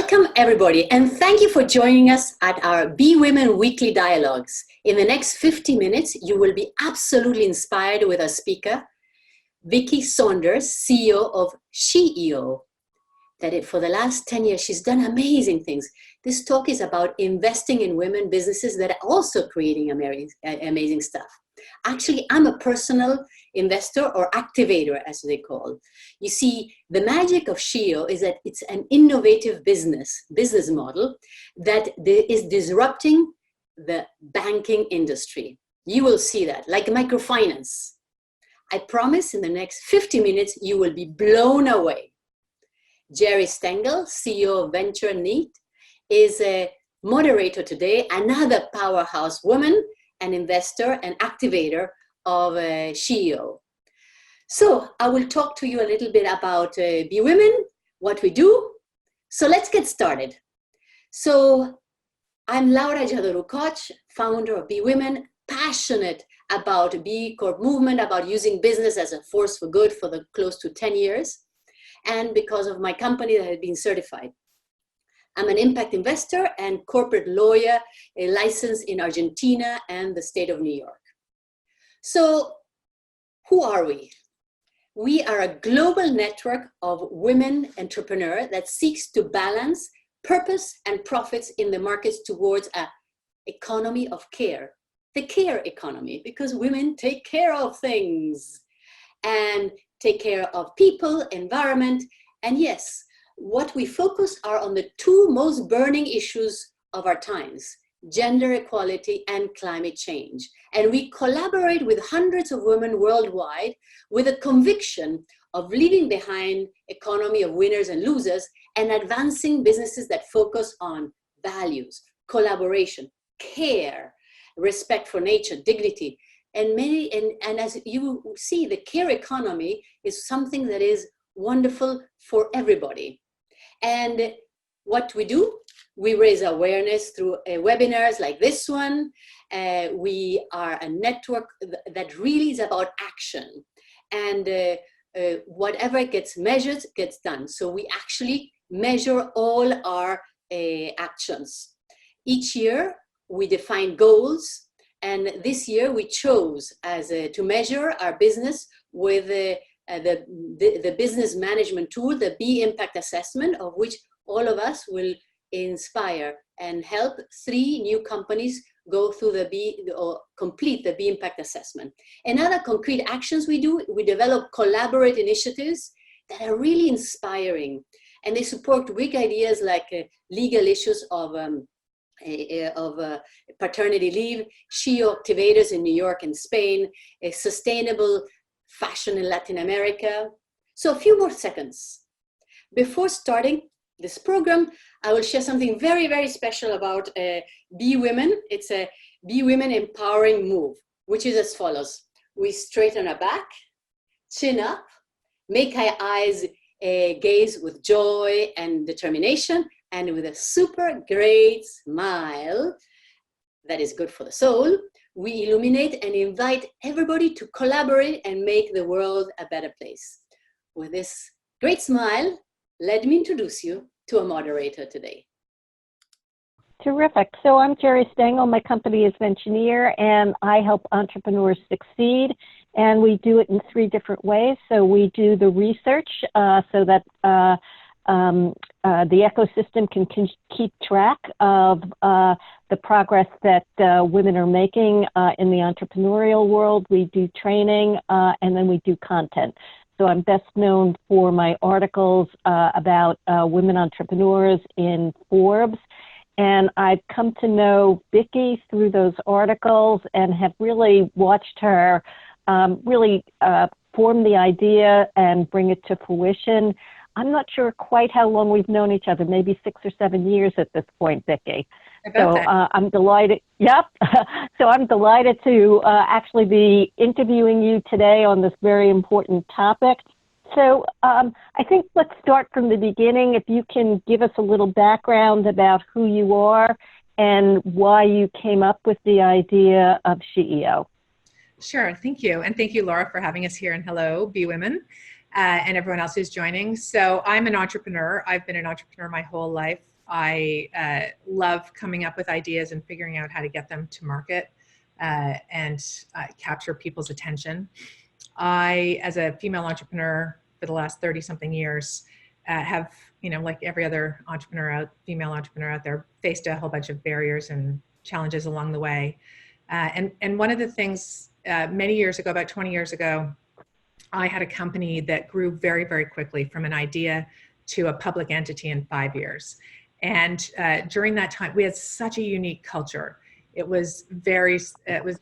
Welcome everybody, and thank you for joining us at our Be Women Weekly Dialogues. In the next 50 minutes, you will be absolutely inspired with our speaker, Vicki Saunders, CEO of SheEO. For the last 10 years, she's done amazing things. This talk is about investing in women businesses that are also creating amazing stuff. Actually, I'm a personal investor or activator, as they call. You see, the magic of SheEO is that it's an innovative business model that is disrupting the banking industry. You will see that, like microfinance. I promise in the next 50 minutes, you will be blown away. Geri Stengel, CEO of ventureneer, is a moderator today, another powerhouse woman, an investor and activator of SheEO. So I will talk to you a little bit about Be Women, what we do. So let's get started. So I'm Laura Jadoro-Koch, founder of Be Women, passionate about B Corp movement, about using business as a force for good for the close to 10 years. And because of my company that has been certified. I'm an impact investor and corporate lawyer, a license in Argentina and the state of New York. So who are we? We are a global network of women entrepreneurs that seeks to balance purpose and profits in the markets towards an economy of care. The care economy, because women take care of things and take care of people, environment, and yes, what we focus are on the two most burning issues of our times, gender equality and climate change. And we collaborate with hundreds of women worldwide with a conviction of leaving behind economy of winners and losers and advancing businesses that focus on values, collaboration, care, respect for nature, dignity, and as you see, the care economy is something that is wonderful for everybody. And what we do, we raise awareness through webinars like this one. We are a network that really is about action. And whatever gets measured gets done. So we actually measure all our actions. Each year, we define goals. And this year we chose to measure our business with the business management tool, the B Impact Assessment, of which all of us will inspire and help 3 new companies go through complete the B Impact Assessment. And other concrete actions we do, we develop collaborate initiatives that are really inspiring. And they support big ideas like legal issues of paternity leave, SheEO Activators in New York and Spain, a sustainable fashion in Latin America. So a few more seconds. Before starting this program, I will share something very, very special about Be Women. It's a Be Women Empowering Move, which is as follows. We straighten our back, chin up, make our eyes gaze with joy and determination, and with a super great smile that is good for the soul, we illuminate and invite everybody to collaborate and make the world a better place. With this great smile, let me introduce you to a moderator today. Terrific. So I'm Geri Stengel. My company is Ventureneer, and I help entrepreneurs succeed. And we do it in 3 different ways. So we do the research so that the ecosystem can keep track of the progress that women are making in the entrepreneurial world. We do training, and then we do content. So I'm best known for my articles about women entrepreneurs in Forbes. And I've come to know Vicki through those articles and have really watched her really form the idea and bring it to fruition. I'm not sure quite how long we've known each other, maybe 6 or 7 years at this point, Vicki. So I'm delighted. Yep. So I'm delighted to actually be interviewing you today on this very important topic. So I think let's start from the beginning. If you can give us a little background about who you are and why you came up with the idea of SheEO. Sure. Thank you. And thank you, Laura, for having us here. And hello, Be Women. And everyone else who's joining. So I'm an entrepreneur. I've been an entrepreneur my whole life. I love coming up with ideas and figuring out how to get them to market and capture people's attention. I, as a female entrepreneur for the last 30 something years, have, like every other female entrepreneur out there, faced a whole bunch of barriers and challenges along the way. And one of the things many years ago, about 20 years ago, I had a company that grew very, very quickly from an idea to a public entity in 5 years. And during that time, we had such a unique culture. It was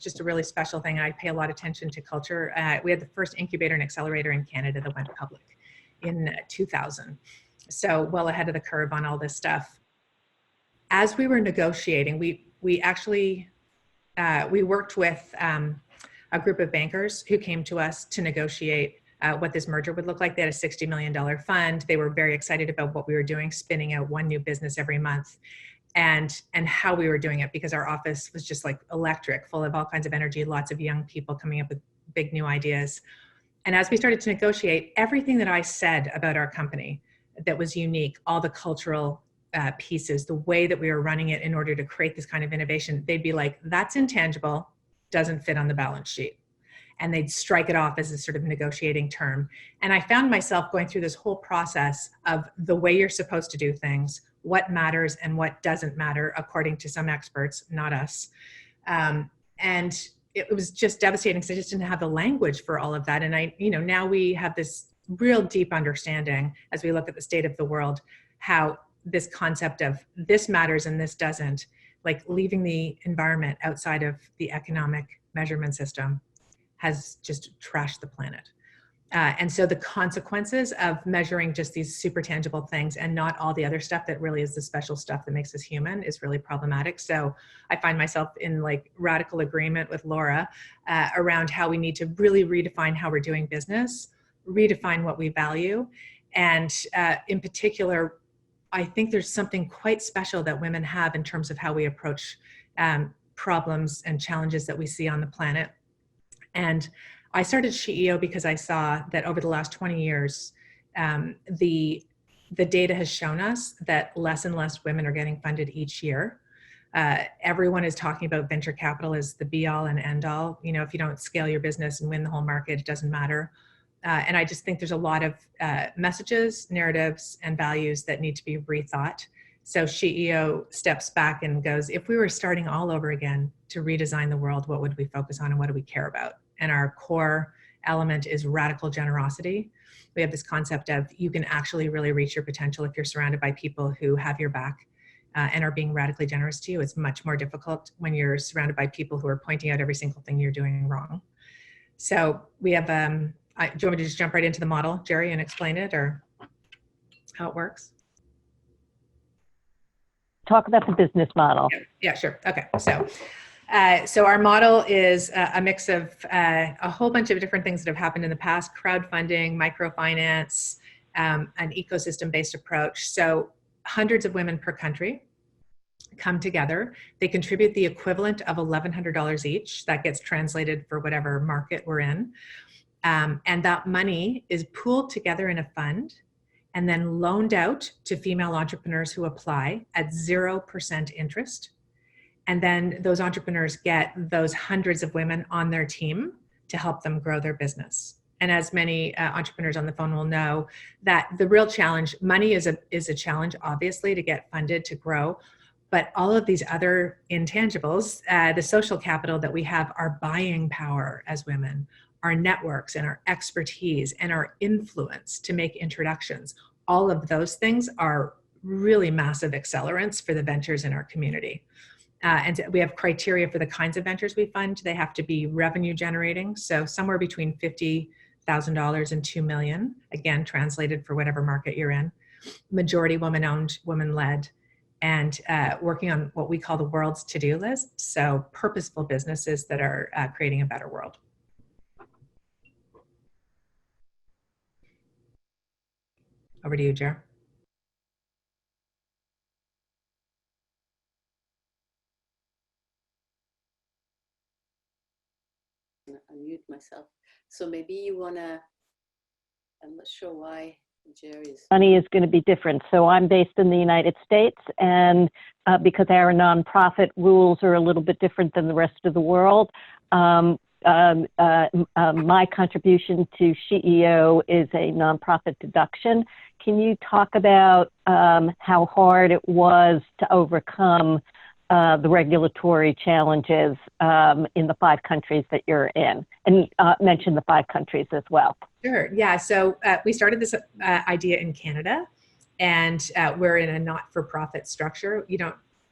just a really special thing. I pay a lot of attention to culture. We had the first incubator and accelerator in Canada that went public in 2000. So well ahead of the curve on all this stuff. As we were negotiating, we actually worked with a group of bankers who came to us to negotiate what this merger would look like. They had a $60 million fund. They were very excited about what we were doing, spinning out one new business every month, and how we were doing it, because our office was just like electric, full of all kinds of energy, lots of young people coming up with big new ideas. And as we started to negotiate, everything that I said about our company that was unique, all the cultural pieces, the way that we were running it in order to create this kind of innovation, they'd be like, that's intangible, doesn't fit on the balance sheet. And they'd strike it off as a sort of negotiating term. And I found myself going through this whole process of the way you're supposed to do things, what matters and what doesn't matter, according to some experts, not us. And it was just devastating because I just didn't have the language for all of that. And now we have this real deep understanding as we look at the state of the world, how this concept of this matters and this doesn't, like leaving the environment outside of the economic measurement system, has just trashed the planet. And so the consequences of measuring just these super tangible things and not all the other stuff that really is the special stuff that makes us human is really problematic. So I find myself in like radical agreement with Laura around how we need to really redefine how we're doing business, redefine what we value. And in particular, I think there's something quite special that women have in terms of how we approach problems and challenges that we see on the planet. And I started SheEO because I saw that over the last 20 years, the data has shown us that less and less women are getting funded each year. Everyone is talking about venture capital as the be all and end all. If you don't scale your business and win the whole market, it doesn't matter. And I just think there's a lot of messages, narratives, and values that need to be rethought. So SheEO steps back and goes, if we were starting all over again to redesign the world, what would we focus on and what do we care about? And our core element is radical generosity. We have this concept of you can actually really reach your potential if you're surrounded by people who have your back and are being radically generous to you. It's much more difficult when you're surrounded by people who are pointing out every single thing you're doing wrong. So we have, do you want me to just jump right into the model, Geri, and explain it, or how it works? Talk about the business model. Yeah, sure. Okay. So our model is a mix of a whole bunch of different things that have happened in the past: crowdfunding, microfinance, an ecosystem-based approach. So hundreds of women per country come together. They contribute the equivalent of $1,100 each. That gets translated for whatever market we're in. And that money is pooled together in a fund and then loaned out to female entrepreneurs who apply at 0% interest. And then those entrepreneurs get those hundreds of women on their team to help them grow their business. And as many entrepreneurs on the phone will know, that the real challenge, money is a challenge, obviously, to get funded to grow. But all of these other intangibles, the social capital that we have, our buying power as women, our networks and our expertise and our influence to make introductions, all of those things are really massive accelerants for the ventures in our community. And we have criteria for the kinds of ventures we fund. They have to be revenue generating. So somewhere between $50,000 and $2 million, again, translated for whatever market you're in. Majority woman owned, woman led, and working on what we call the world's to-do list. So purposeful businesses that are creating a better world. Over to you, Geri. Unmute myself. So maybe you wanna, I'm not sure why Geri's. Money is going to be different. So I'm based in the United States, and because our nonprofit rules are a little bit different than the rest of the world, my contribution to SheEO is a nonprofit deduction. Can you talk about how hard it was to overcome the regulatory challenges in the 5 countries that you're in? And mention the 5 countries as well. Sure. Yeah. So we started this idea in Canada, and we're in a not-for-profit structure.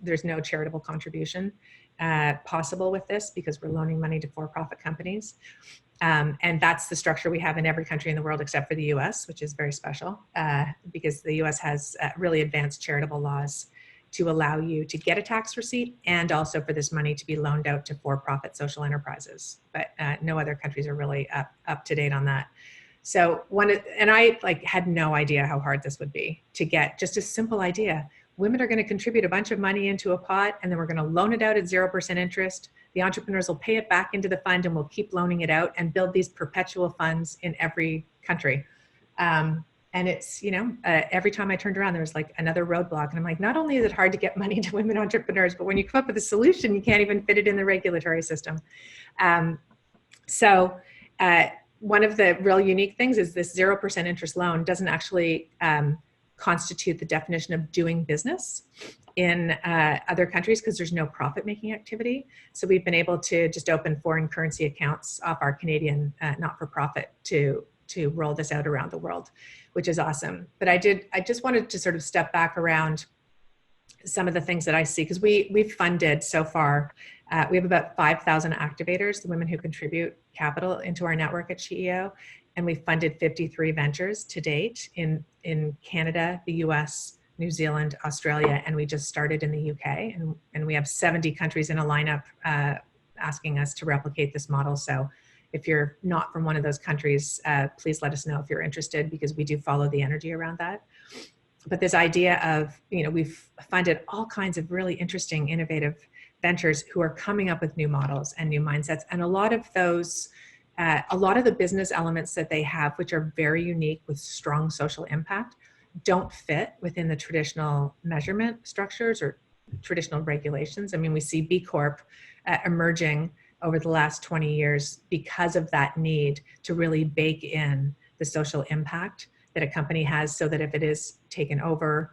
There's no charitable contribution possible with this because we're loaning money to for-profit companies. And that's the structure we have in every country in the world except for the US, which is very special because the US has really advanced charitable laws to allow you to get a tax receipt and also for this money to be loaned out to for-profit social enterprises. But no other countries are really up to date on that. So I had no idea how hard this would be to get just a simple idea. Women are going to contribute a bunch of money into a pot, and then we're going to loan it out at 0% interest. The entrepreneurs will pay it back into the fund, and we'll keep loaning it out and build these perpetual funds in every country. And it's, every time I turned around, there was like another roadblock. And I'm like, not only is it hard to get money to women entrepreneurs, but when you come up with a solution, you can't even fit it in the regulatory system. One of the real unique things is this 0% interest loan doesn't actually constitute the definition of doing business in other countries because there's no profit-making activity. So we've been able to just open foreign currency accounts off our Canadian not-for-profit to roll this out around the world, which is awesome. But I just wanted to sort of step back around some of the things that I see, because we've funded so far, we have about 5,000 activators, the women who contribute capital into our network at SheEO, and we've funded 53 ventures to date in Canada, the US, New Zealand, Australia, and we just started in the UK, and we have 70 countries in a lineup asking us to replicate this model. So if you're not from one of those countries, please let us know if you're interested, because we do follow the energy around that. But this idea of, we've funded all kinds of really interesting, innovative ventures who are coming up with new models and new mindsets. And a lot of the business elements that they have, which are very unique with strong social impact, don't fit within the traditional measurement structures or traditional regulations. I mean, we see B Corp emerging over the last 20 years because of that need to really bake in the social impact that a company has, so that if it is taken over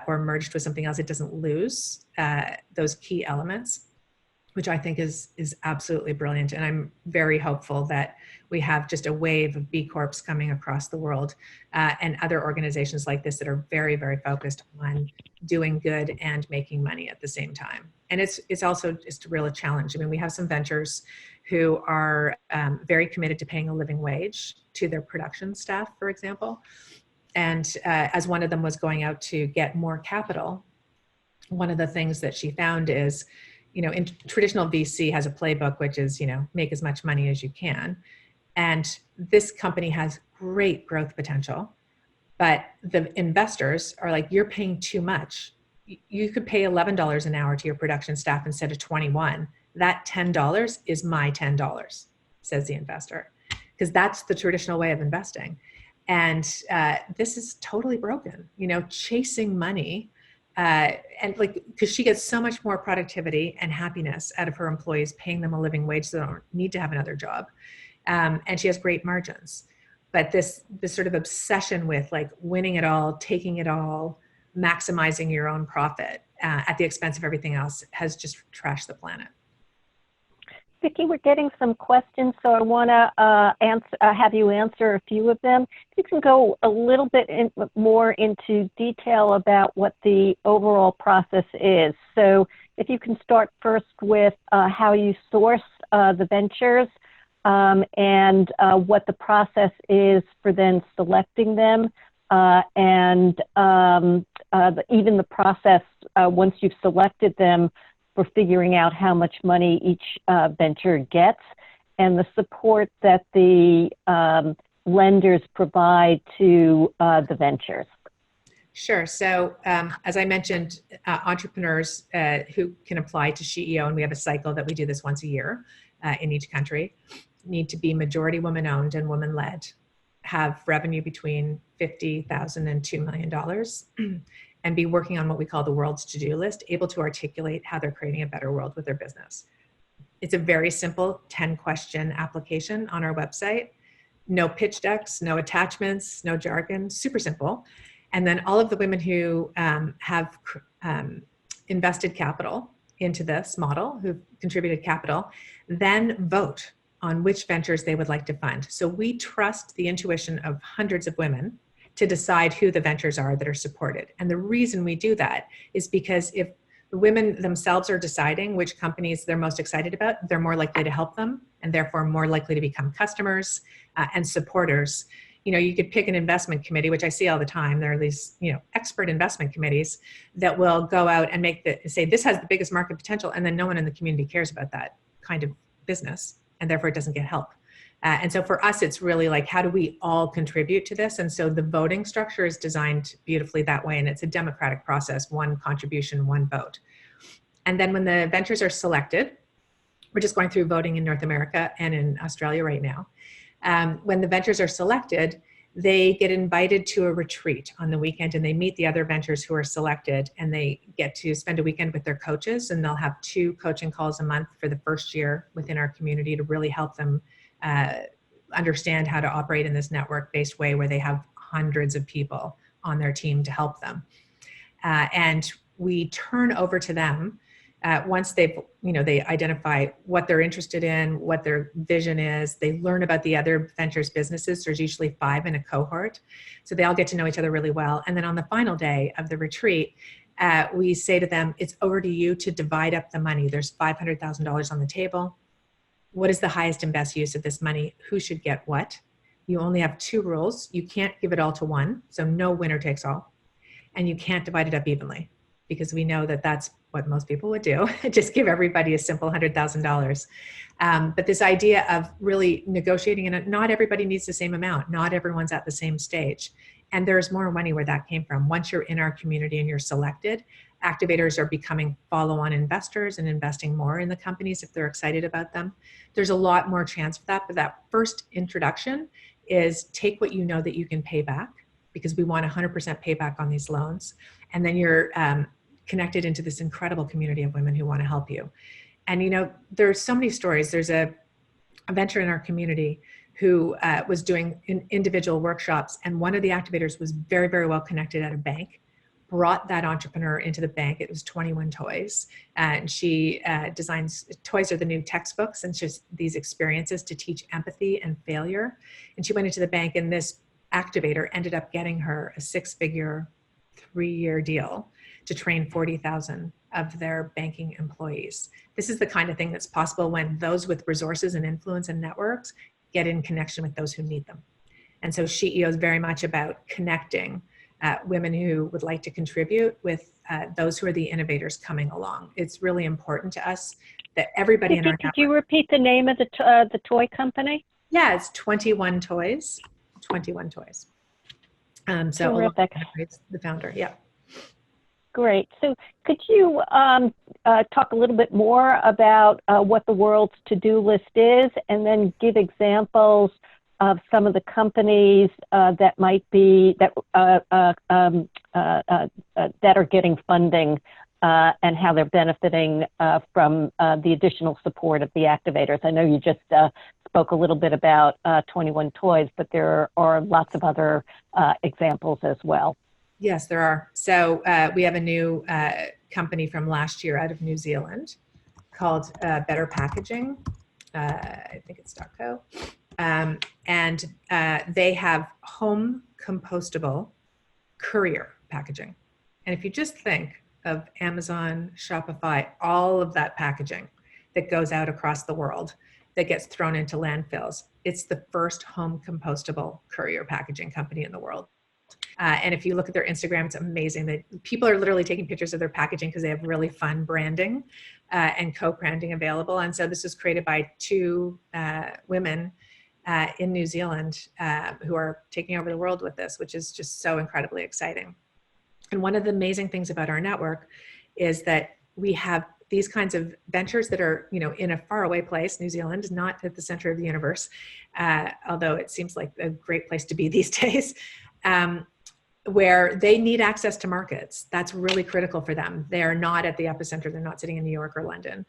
or merged with something else, it doesn't lose those key elements, which I think is absolutely brilliant. And I'm very hopeful that we have just a wave of B Corps coming across the world and other organizations like this that are very, very focused on doing good and making money at the same time. And it's also just a real challenge. I mean, we have some ventures who are very committed to paying a living wage to their production staff, for example. And as one of them was going out to get more capital, one of the things that she found is, in traditional VC has a playbook, which is, make as much money as you can. And this company has great growth potential, but the investors are like, you're paying too much. You could pay $11 an hour to your production staff instead of 21. That $10 is my $10, says the investor, because that's the traditional way of investing. And this is totally broken, chasing money. And because she gets so much more productivity and happiness out of her employees, paying them a living wage so they don't need to have another job. And she has great margins. But this sort of obsession with winning it all, taking it all, maximizing your own profit at the expense of everything else has just trashed the planet. Vicki, we're getting some questions, so I want to have you answer a few of them. If you can go a little bit more into detail about what the overall process is. So if you can start first with how you source the ventures and what the process is for then selecting them, and even the process once you've selected them for figuring out how much money each venture gets, and the support that the lenders provide to the ventures. Sure. So as I mentioned, entrepreneurs who can apply to SheEO, and we have a cycle that we do this once a year in each country, need to be majority woman-owned and woman-led. have revenue between $50,000 and $2 million and be working on what we call the world's to-do list, able to articulate how they're creating a better world with their business. It's a very simple 10-question application on our website. No pitch decks, no attachments, no jargon, super simple. And then all of the women who have invested capital into this model, who've contributed capital, then vote on which ventures they would like to fund. So we trust the intuition of hundreds of women to decide who the ventures are that are supported. And the reason we do that is because if the women themselves are deciding which companies they're most excited about, they're more likely to help them and therefore more likely to become customers and supporters. You know, you could pick an investment committee, which I see all the time. There are these, you know, expert investment committees that will go out and say this has the biggest market potential, and then no one in the community cares about that kind of business, and therefore it doesn't get help. And so for us, it's really like, how do we all contribute to this? And so the voting structure is designed beautifully that way, and it's a democratic process, one contribution, one vote. And then when the ventures are selected, we're just going through voting in North America and in Australia right now. When the ventures are selected, they get invited to a retreat on the weekend, and they meet the other ventures who are selected, and they get to spend a weekend with their coaches, and they'll have 2 coaching calls a month for the first year within our community to really help them understand how to operate in this network-based way where they have hundreds of people on their team to help them. And we turn over to them once they've, you know, they identify what they're interested in, what their vision is. They learn about the other ventures businesses. There's usually 5 in a cohort. So they all get to know each other really well. And then on the final day of the retreat, we say to them, it's over to you to divide up the money. There's $500,000 on the table. What is the highest and best use of this money? Who should get what? You only have 2 rules. You can't give it all to one, so no winner takes all. And you can't divide it up evenly, because we know that that's what most people would do. Just give everybody a simple $100,000. But this idea of really negotiating, and not everybody needs the same amount. Not everyone's at the same stage. And there's more money where that came from. Once you're in our community and you're selected, activators are becoming follow-on investors and investing more in the companies if they're excited about them. There's a lot more chance for that, but that first introduction is take what you know that you can pay back, because we want 100% payback on these loans. And then you're connected into this incredible community of women who want to help you. And, you know, there's so many stories. There's a venture in our community who was doing individual workshops, and one of the activators was very, very well connected at a bank, brought that entrepreneur into the bank. It was 21 Toys. And she designs, toys are the new textbooks, and just these experiences to teach empathy and failure. And she went into the bank, and this activator ended up getting her a 6-figure, 3-year deal to train 40,000 of their banking employees. This is the kind of thing that's possible when those with resources and influence and networks get in connection with those who need them. And so SheEO is very much about connecting women who would like to contribute with those who are the innovators coming along. It's really important to us that everybody in our network. Could you repeat the name of the toy company? Yeah, it's 21 Toys. 21 Toys. So Terrific. The founder, yeah. Great. So could you talk a little bit more about what the world's to-do list is, and then give examples of some of the companies that might be that are getting funding and how they're benefiting from the additional support of the activators? I know you just spoke a little bit about 21 Toys, but there are lots of other examples as well. Yes, there are. So we have a new company from last year out of New Zealand called Better Packaging. I think it's .co. And they have home compostable courier packaging. And if you just think of Amazon, Shopify, all of that packaging that goes out across the world that gets thrown into landfills, it's the first home compostable courier packaging company in the world. And if you look at their Instagram, it's amazing that people are literally taking pictures of their packaging because they have really fun branding and co-branding available. And so this was created by 2 women in New Zealand who are taking over the world with this, which is just so incredibly exciting. And one of the amazing things about our network is that we have these kinds of ventures that are, in a faraway place. New Zealand is not at the center of the universe, although it seems like a great place to be these days, where they need access to markets. That's really critical for them. They are not at the epicenter. They're not sitting in New York or London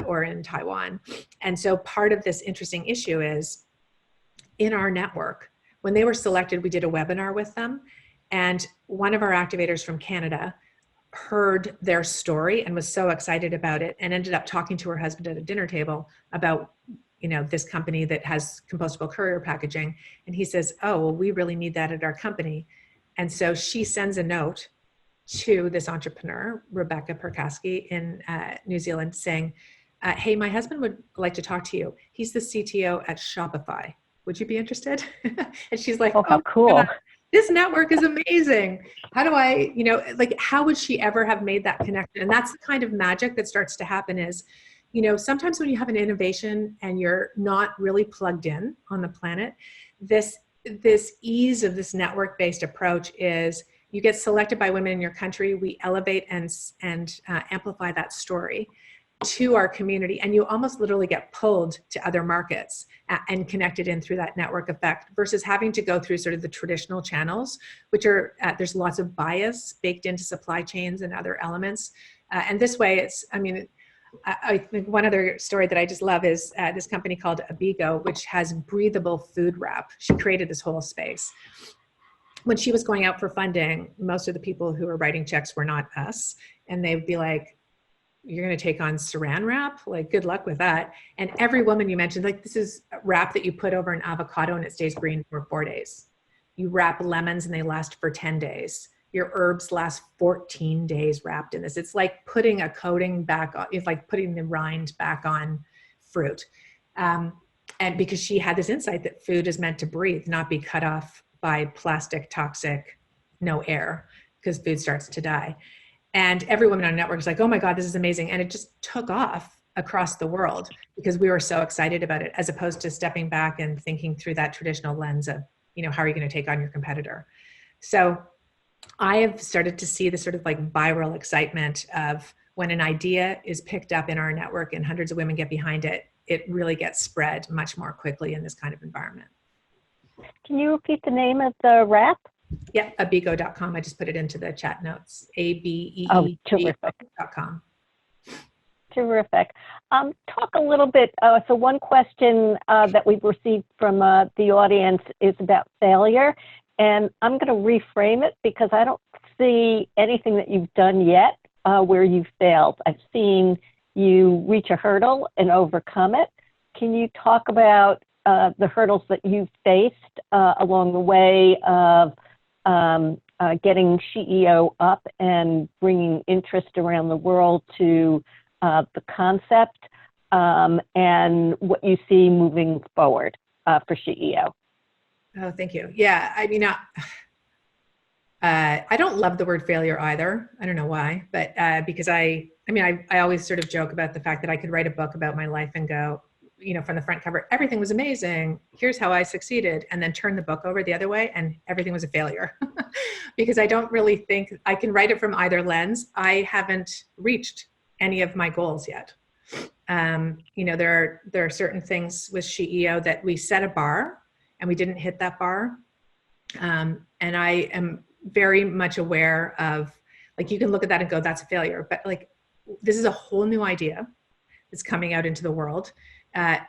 or in Taiwan. And so part of this interesting issue is in our network, when they were selected, we did a webinar with them. And one of our activators from Canada heard their story and was so excited about it and ended up talking to her husband at a dinner table about this company that has compostable courier packaging. And he says, oh, well, we really need that at our company. And so she sends a note to this entrepreneur, Rebecca Perkaski in New Zealand, saying, hey, my husband would like to talk to you. He's the CTO at Shopify. Would you be interested? And she's like, oh, how cool. God, this network is amazing. How do I, how would she ever have made that connection? And that's the kind of magic that starts to happen is, sometimes when you have an innovation and you're not really plugged in on the planet, this ease of this network-based approach is you get selected by women in your country, we elevate and amplify that story to our community, and you almost literally get pulled to other markets and connected in through that network effect versus having to go through sort of the traditional channels, which are, there's lots of bias baked into supply chains and other elements. And this way I think one other story that I just love is this company called Abigo, which has breathable food wrap. She created this whole space. When she was going out for funding, most of the people who were writing checks were not us. And they'd be like, you're going to take on saran wrap? Like, good luck with that. And every woman you mentioned, like, this is wrap that you put over an avocado and it stays green for 4 days. You wrap lemons and they last for 10 days. Your herbs last 14 days wrapped in this. It's like putting a coating back on, it's like putting the rind back on fruit. And because she had this insight that food is meant to breathe, not be cut off by plastic, toxic, no air, because food starts to die. And every woman on the network is like, oh my God, this is amazing. And it just took off across the world because we were so excited about it, as opposed to stepping back and thinking through that traditional lens of, how are you going to take on your competitor? So I have started to see the sort of like viral excitement of when an idea is picked up in our network and hundreds of women get behind it, it really gets spread much more quickly in this kind of environment. Can you repeat the name of the wrap? Yeah, abigo.com. I just put it into the chat notes. ABEEG.com. Terrific. Talk a little bit. So one question that we've received from the audience is about failure. And I'm going to reframe it because I don't see anything that you've done yet where you've failed. I've seen you reach a hurdle and overcome it. Can you talk about the hurdles that you've faced along the way of getting SheEO up and bringing interest around the world to the concept and what you see moving forward for SheEO? Oh, thank you. Yeah, I don't love the word failure either. I don't know why, but because I always sort of joke about the fact that I could write a book about my life and go, from the front cover, everything was amazing. Here's how I succeeded. And then turn the book over the other way and everything was a failure. Because I don't really think I can write it from either lens. I haven't reached any of my goals yet. There are certain things with SheEO that we set a bar and we didn't hit that bar. And I am very much aware of, like, you can look at that and go, that's a failure. But like, this is a whole new idea that's coming out into the world.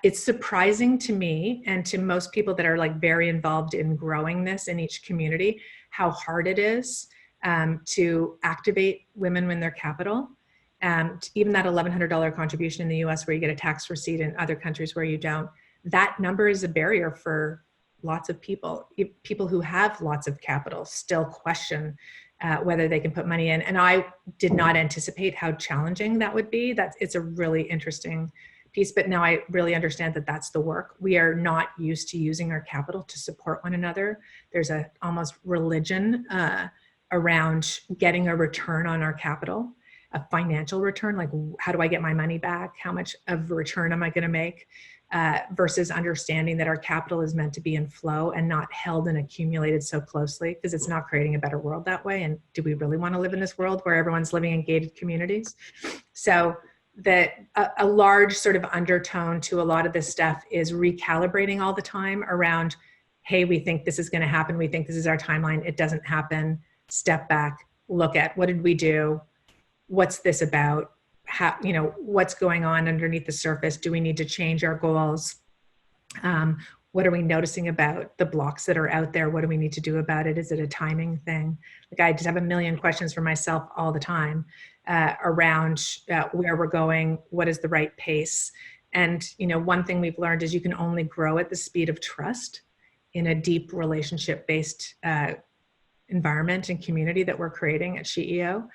It's surprising to me and to most people that are like very involved in growing this in each community, how hard it is to activate women in their capital. Even that $1,100 contribution in the US where you get a tax receipt, in other countries where you don't, that number is a barrier for lots of people. People who have lots of capital still question whether they can put money in. And I did not anticipate how challenging that would be. It's a really interesting piece, but now I really understand that that's the work. We are not used to using our capital to support one another. There's a almost religion around getting a return on our capital, a financial return, like how do I get my money back? How much of a return am I going to make? Versus understanding that our capital is meant to be in flow and not held and accumulated so closely, because it's not creating a better world that way. And do we really want to live in this world where everyone's living in gated communities? So that a large sort of undertone to a lot of this stuff is recalibrating all the time around, hey, we think this is going to happen. We think this is our timeline. It doesn't happen. Step back, look at what did we do? What's this about? How, what's going on underneath the surface? Do we need to change our goals? What are we noticing about the blocks that are out there? What do we need to do about it? Is it a timing thing? Like, I just have a million questions for myself all the time around where we're going, what is the right pace. And, one thing we've learned is you can only grow at the speed of trust in a deep relationship-based environment and community that we're creating at SheEO.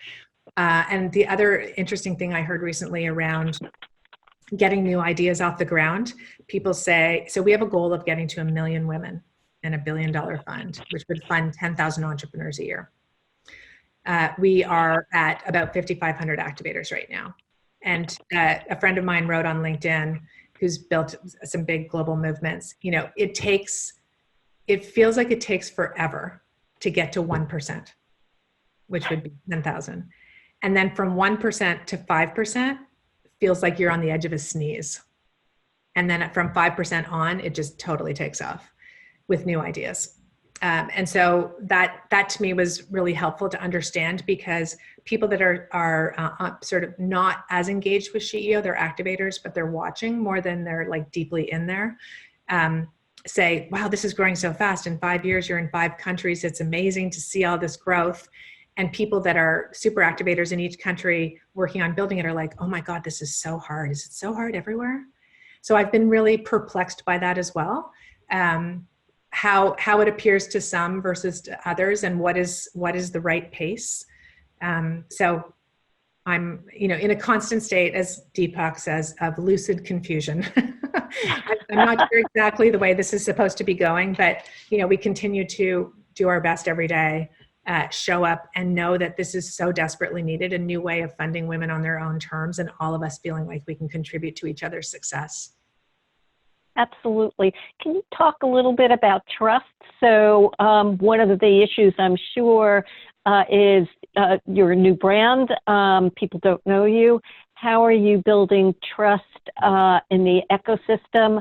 And the other interesting thing I heard recently around getting new ideas off the ground, people say, so we have a goal of getting to 1 million women in $1 billion fund, which would fund 10,000 entrepreneurs a year. We are at about 5,500 activators right now. And a friend of mine wrote on LinkedIn, who's built some big global movements, it feels like it takes forever to get to 1%, which would be 10,000. And then from 1% to 5%, feels like you're on the edge of a sneeze. And then from 5% on, it just totally takes off with new ideas. And so that to me was really helpful to understand, because people that are sort of not as engaged with SheEO, they're activators, but they're watching more than they're like deeply in there, say, wow, this is growing so fast. In 5 years, you're in 5 countries. It's amazing to see all this growth. And people that are super activators in each country working on building it are like, oh my God, this is so hard. Is it so hard everywhere? So I've been really perplexed by that as well. How it appears to some versus to others, and what is the right pace. So I'm, in a constant state, as Deepak says, of lucid confusion. I'm not sure exactly the way this is supposed to be going, but, we continue to do our best every day. Show up and know that this is so desperately needed, a new way of funding women on their own terms, and all of us feeling like we can contribute to each other's success. Absolutely. Can you talk a little bit about trust? So one of the issues, I'm sure, is you're a new brand. People don't know you. How are you building trust in the ecosystem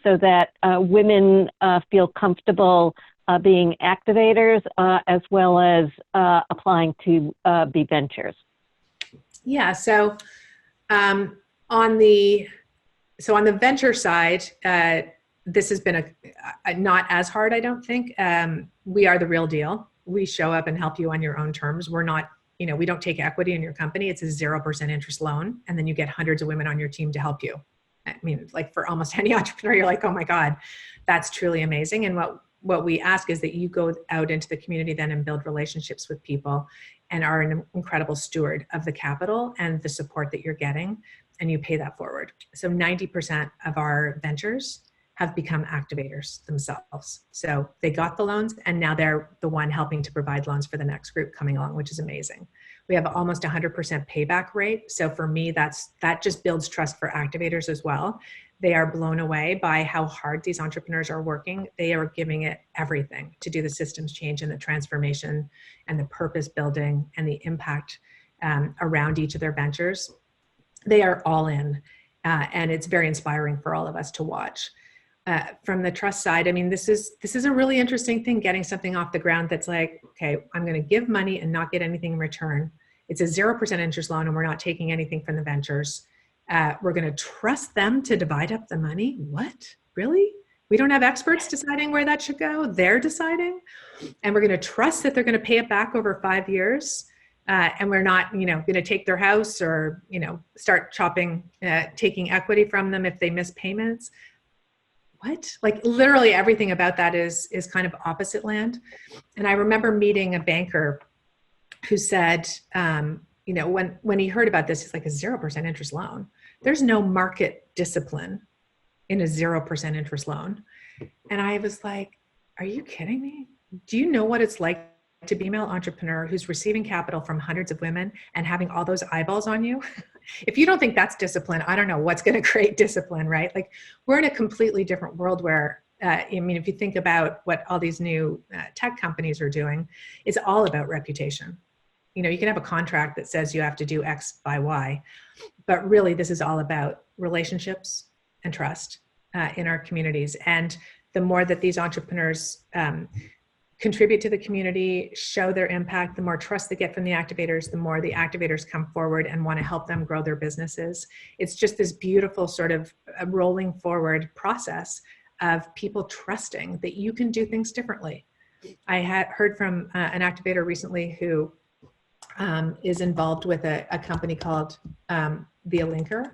so that women feel comfortable being activators as well as applying to be ventures? Yeah, so on the venture side, this has been a not as hard, I don't think. We are the real deal. We show up and help you on your own terms. We're not, we don't take equity in your company. It's a 0% interest loan, and then you get hundreds of women on your team to help you. I mean, like, for almost any entrepreneur, you're like, oh my God, that's truly amazing. And what we ask is that you go out into the community then and build relationships with people, and are an incredible steward of the capital and the support that you're getting, and you pay that forward. So 90% of our ventures have become activators themselves. So they got the loans, and now they're the one helping to provide loans for the next group coming along, which is amazing. We have almost 100% payback rate. So for me, that just builds trust for activators as well. They are blown away by how hard these entrepreneurs are working. They are giving it everything to do the systems change and the transformation and the purpose building and the impact around each of their ventures. They are all in, and it's very inspiring for all of us to watch. From the trust side, I mean, this is a really interesting thing, getting something off the ground that's like, okay, I'm going to give money and not get anything in return. It's a 0% interest loan, and we're not taking anything from the ventures. We're going to trust them to divide up the money. What? Really? We don't have experts deciding where that should go. They're deciding. And we're going to trust that they're going to pay it back over 5 years. And we're not, going to take their house or, start taking equity from them if they miss payments. What? Like, literally everything about that is kind of opposite land. And I remember meeting a banker who said, when he heard about this, it's like a 0% interest loan. There's no market discipline in a 0% interest loan. And I was like, are you kidding me? Do you know what it's like to be a female entrepreneur who's receiving capital from hundreds of women and having all those eyeballs on you? If you don't think that's discipline, I don't know what's going to create discipline, right? Like, we're in a completely different world where, if you think about what all these new tech companies are doing, it's all about reputation. You can have a contract that says you have to do X by Y, But really, this is all about relationships and trust in our communities. And the more that these entrepreneurs contribute to the community, show their impact, the more trust they get from the activators, the more the activators come forward and want to help them grow their businesses. It's just this beautiful sort of rolling forward process of people trusting that you can do things differently. I had heard from an activator recently who is involved with a company called The Linker.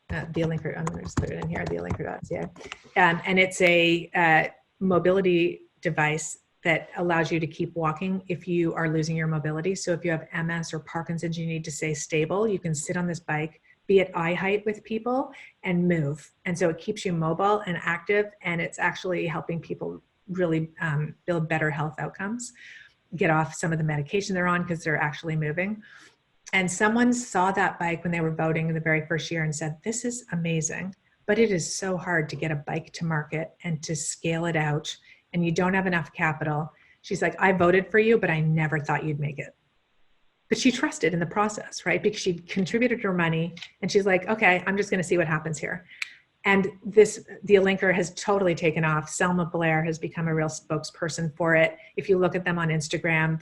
The Linker, I'm going to just put it in here, thelinker.ca. And it's a mobility device that allows you to keep walking if you are losing your mobility. So if you have MS or Parkinson's, you need to stay stable, you can sit on this bike, be at eye height with people and move. And so it keeps you mobile and active, and it's actually helping people really build better health outcomes, get off some of the medication they're on because they're actually moving. And someone saw that bike when they were voting in the very first year and said, this is amazing, but it is so hard to get a bike to market and to scale it out, and you don't have enough capital. She's like, I voted for you, but I never thought you'd make it. But she trusted in the process, right? Because she contributed her money, and she's like, okay, I'm just going to see what happens here. And the Linker has totally taken off. Selma Blair has become a real spokesperson for it. If you look at them on Instagram,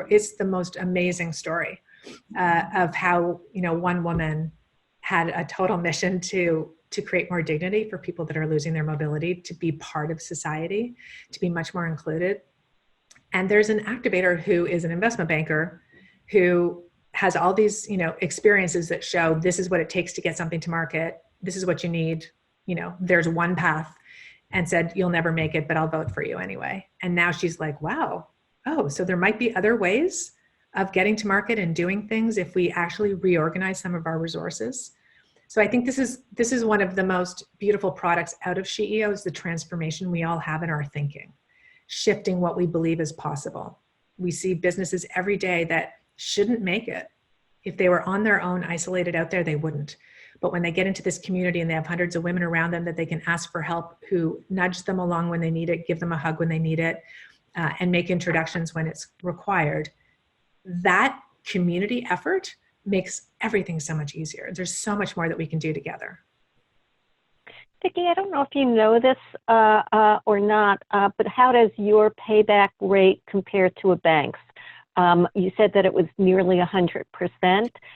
it's the most amazing story of how, one woman had a total mission to create more dignity for people that are losing their mobility, to be part of society, to be much more included. And there's an activator who is an investment banker who has all these, experiences that show this is what it takes to get something to market. This is what you need. There's one path, and said, you'll never make it, but I'll vote for you anyway. And now she's like, wow, so there might be other ways of getting to market and doing things if we actually reorganize some of our resources. So I think this is one of the most beautiful products out of SheEO, is the transformation we all have in our thinking, shifting what we believe is possible. We see businesses every day that shouldn't make it. If they were on their own, isolated out there, they wouldn't. But when they get into this community and they have hundreds of women around them that they can ask for help, who nudge them along when they need it, give them a hug when they need it, and make introductions when it's required, that community effort makes everything so much easier. There's so much more that we can do together. Vicki, I don't know if you know this or not, but how does your payback rate compare to a bank's? You said that it was nearly 100%.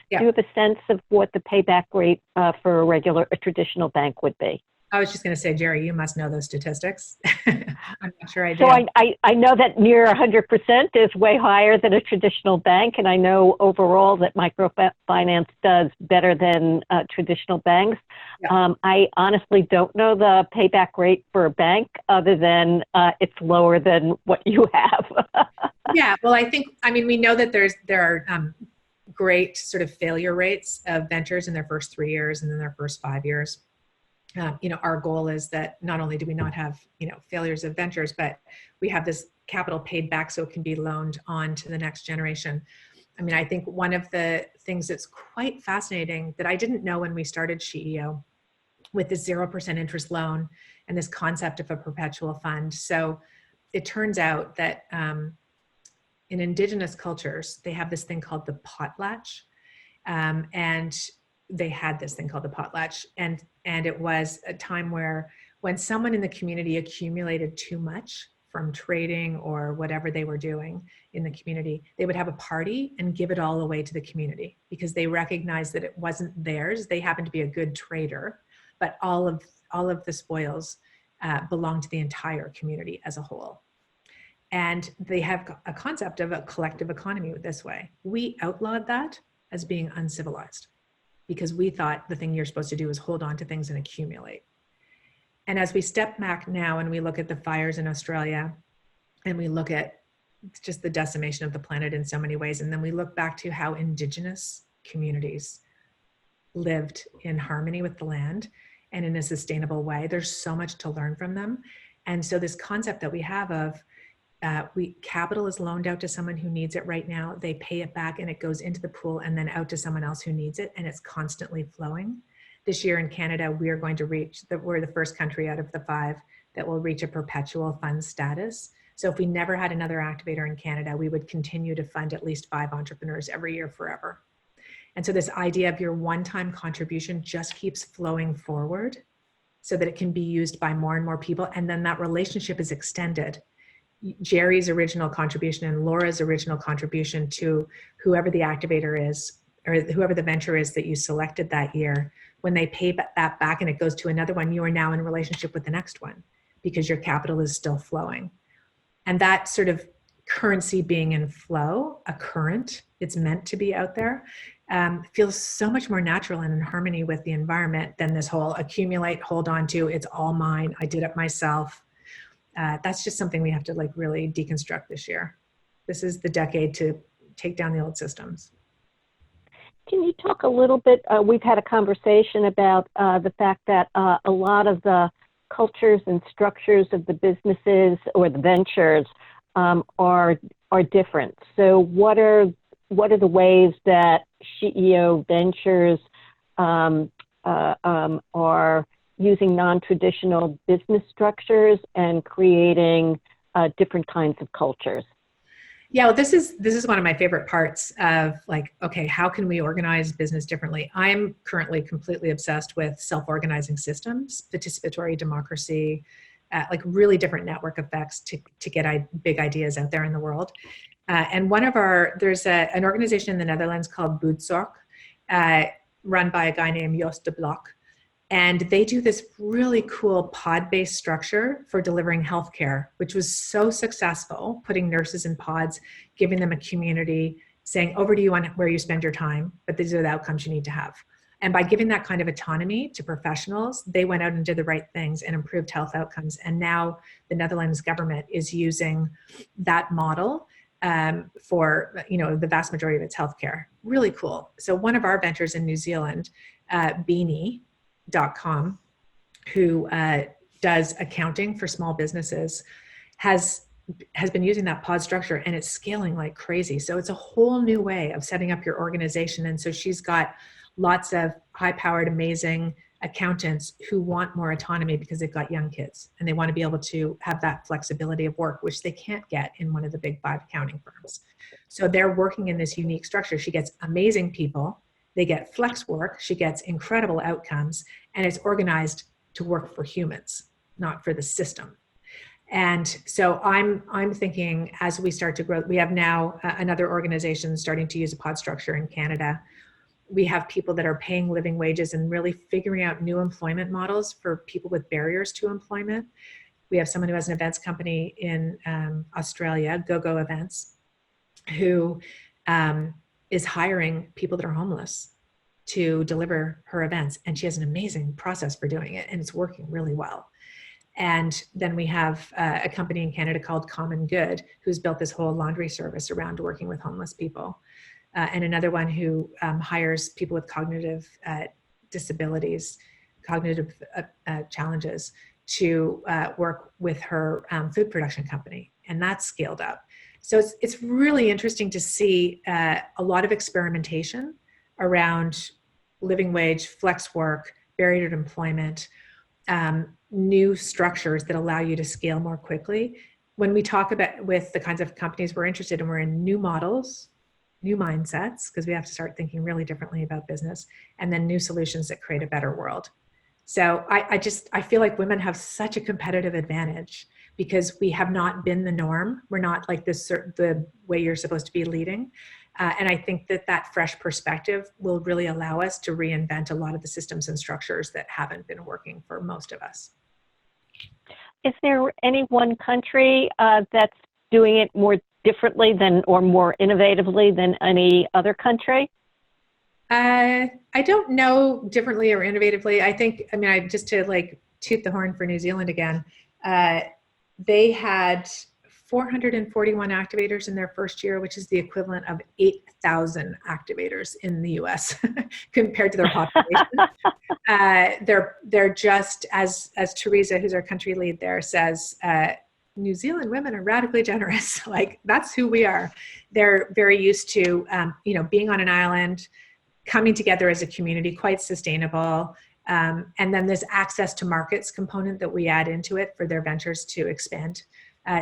Yeah. Do you have a sense of what the payback rate for a traditional bank would be? I was just going to say, Geri, you must know those statistics. I'm not sure I do. So I know that near 100% is way higher than a traditional bank, and I know overall that microfinance does better than traditional banks. Yeah. I honestly don't know the payback rate for a bank other than it's lower than what you have. Yeah, well, we know that there are great sort of failure rates of ventures in their first 3 years and then their first 5 years. Our goal is that not only do we not have, failures of ventures, but we have this capital paid back so it can be loaned on to the next generation. I think one of the things that's quite fascinating that I didn't know when we started SheEO with this 0% interest loan and this concept of a perpetual fund. So it turns out that in indigenous cultures, they have this thing called the potlatch. And they had this thing called the potlatch. And it was a time where when someone in the community accumulated too much from trading or whatever they were doing in the community, they would have a party and give it all away to the community because they recognized that it wasn't theirs. They happened to be a good trader, but all of the spoils belonged to the entire community as a whole. And they have a concept of a collective economy this way. We outlawed that as being uncivilized because we thought the thing you're supposed to do is hold on to things and accumulate. And as we step back now and we look at the fires in Australia and we look at just the decimation of the planet in so many ways, and then we look back to how indigenous communities lived in harmony with the land and in a sustainable way, there's so much to learn from them. And so this concept that we have of capital is loaned out to someone who needs it right now. They pay it back and it goes into the pool and then out to someone else who needs it. And it's constantly flowing. This year in Canada, we are going to we're the first country out of the 5 that will reach a perpetual fund status. So if we never had another activator in Canada, we would continue to fund at least 5 entrepreneurs every year forever. And so this idea of your one-time contribution just keeps flowing forward so that it can be used by more and more people. And then that relationship is extended. Geri's original contribution and Laura's original contribution to whoever the activator is, or whoever the venture is that you selected that year, when they pay that back and it goes to another one, you are now in relationship with the next one because your capital is still flowing. And that sort of currency being in flow, a current, it's meant to be out there, feels so much more natural and in harmony with the environment than this whole accumulate, hold on to, it's all mine, I did it myself. That's just something we have to like really deconstruct this year. This is the decade to take down the old systems. Can you talk a little bit, we've had a conversation about the fact that a lot of the cultures and structures of the businesses or the ventures are different. So what are the ways that SheEO ventures are using non-traditional business structures and creating different kinds of cultures? Yeah, well, this is one of my favorite parts of like, okay, how can we organize business differently? I'm currently completely obsessed with self-organizing systems, participatory democracy, like really different network effects to get big ideas out there in the world. And there's an organization in the Netherlands called Boedzorg, run by a guy named Jos de Blok. And they do this really cool pod-based structure for delivering healthcare, which was so successful, putting nurses in pods, giving them a community, saying, over to you on where you spend your time, but these are the outcomes you need to have. And by giving that kind of autonomy to professionals, they went out and did the right things and improved health outcomes. And now the Netherlands government is using that model for the vast majority of its healthcare. Really cool. So one of our ventures in New Zealand, Beanie.com, who does accounting for small businesses, has been using that pod structure and it's scaling like crazy. So it's a whole new way of setting up your organization. And so she's got lots of high-powered, amazing accountants who want more autonomy because they've got young kids and they want to be able to have that flexibility of work, which they can't get in one of the big 5 accounting firms. So they're working in this unique structure. She gets amazing people. They get flex work. She gets incredible outcomes, and it's organized to work for humans, not for the system. And so I'm thinking as we start to grow, we have now another organization starting to use a pod structure in Canada. We have people that are paying living wages and really figuring out new employment models for people with barriers to employment. We have someone who has an events company in Australia, GoGo Events, who is hiring people that are homeless to deliver her events. And she has an amazing process for doing it, and it's working really well. And then we have a company in Canada called Common Good, who's built this whole laundry service around working with homeless people. And another one who hires people with cognitive disabilities, cognitive challenges to work with her food production company. And that's scaled up. So it's really interesting to see a lot of experimentation around living wage, flex work, barrier to employment, new structures that allow you to scale more quickly. When we talk about with the kinds of companies we're interested in, we're in new models, new mindsets, because we have to start thinking really differently about business, and then new solutions that create a better world. So I feel like women have such a competitive advantage because we have not been the norm. We're not like the way you're supposed to be leading. And I think that fresh perspective will really allow us to reinvent a lot of the systems and structures that haven't been working for most of us. Is there any one country that's doing it more differently than, or more innovatively than any other country? I don't know differently or innovatively. Just to like toot the horn for New Zealand again, they had 441 activators in their first year, which is the equivalent of 8,000 activators in the US compared to their population. They're just, as Teresa, who's our country lead there, says, New Zealand women are radically generous. Like, that's who we are. They're very used to, being on an island, coming together as a community, quite sustainable. And then this access to markets component that we add into it for their ventures to expand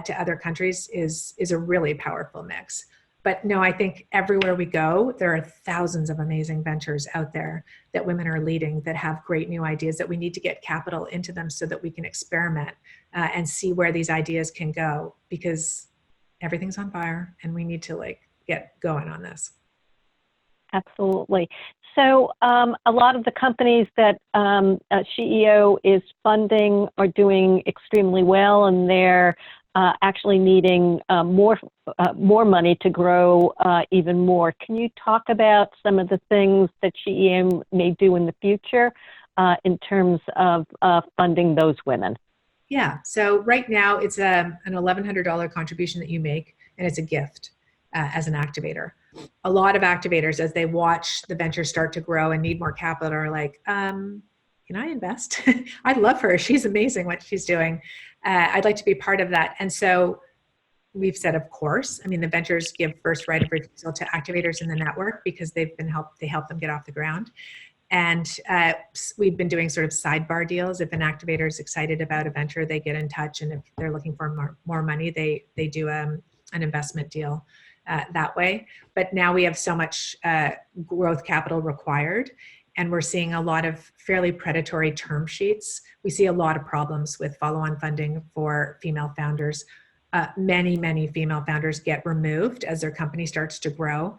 to other countries is a really powerful mix. But no, I think everywhere we go, there are thousands of amazing ventures out there that women are leading that have great new ideas that we need to get capital into them so that we can experiment and see where these ideas can go, because everything's on fire and we need to like get going on this. Absolutely. So a lot of the companies that SheEO is funding are doing extremely well, and they're actually needing more money to grow even more. Can you talk about some of the things that SheEO may do in the future in terms of funding those women? Yeah. So right now it's an $1,100 contribution that you make, and it's a gift as an activator. A lot of activators, as they watch the venture start to grow and need more capital, are like, can I invest? I love her. She's amazing what she's doing. I'd like to be part of that. And so we've said, of course, I mean, the ventures give first right of refusal to activators in the network because they help them get off the ground. And we've been doing sort of sidebar deals. If an activator is excited about a venture, they get in touch. And if they're looking for more money, they do an investment deal that way. But now we have so much growth capital required, and we're seeing a lot of fairly predatory term sheets. We see a lot of problems with follow-on funding for female founders. Many female founders get removed as their company starts to grow.